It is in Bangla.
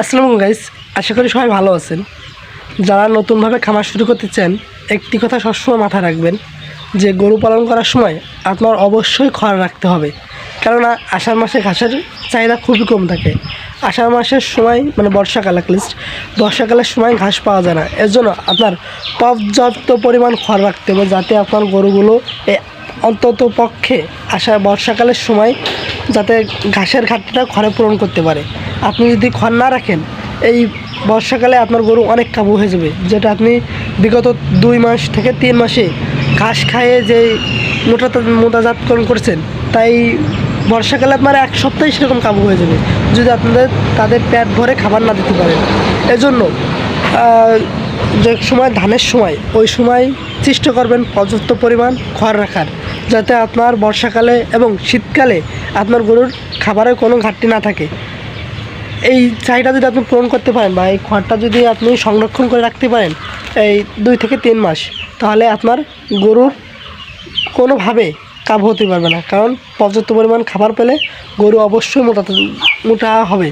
আসসালামু গাইস, আশা করি সবাই ভালো আছেন। যারা নতুনভাবে খামার শুরু করতে চান, একটি কথা সবসময় মাথায় রাখবেন যে গরু পালন করার সময় আপনার অবশ্যই খড় রাখতে হবে। কেননা আষাঢ় মাসে ঘাসের চাহিদা খুবই কম থাকে। আষাঢ় মাসের সময় বর্ষাকাল, অ্যাটলিস্ট বর্ষাকালের সময় ঘাস পাওয়া যায় না। এর জন্য আপনার পর্যাপ্ত পরিমাণ খড় রাখতে হবে, যাতে আপনার গরুগুলো অন্তত পক্ষে বর্ষাকালের সময় যাতে ঘাসের ঘাটতিটা খড়ে পূরণ করতে পারে। আপনি যদি খড় না রাখেন, এই বর্ষাকালে আপনার গরু অনেক কাবু হয়ে যাবে, যেটা আপনি বিগত 2 মাস থেকে 3 মাসে ঘাস খাইয়ে যে মোটাজাতকরণ করছেন, তাই বর্ষাকালে আপনার 1 সপ্তাহে সেরকম কাবু হয়ে যাবে যদি তাদের পেট ভরে খাবার না দিতে পারেন। এজন্য যে সময় ধানের সময়, ওই সময় চেষ্টা করবেন পর্যাপ্ত পরিমাণ খড় রাখার, যাতে আপনার বর্ষাকালে এবং শীতকালে আপনার গরুর খাবারের কোনো ঘাটতি না থাকে। এই চাহিদা যদি আপনি পূরণ করতে পারেন বা এই খড়টা যদি আপনি সংরক্ষণ করে রাখতে পারেন এই 2 থেকে 3 মাস, তাহলে আপনার গরুর কোনোভাবে কাবু হতে পারবে না। কারণ পর্যাপ্ত পরিমাণ খাবার পেলে গরু অবশ্যই মোটা হবে।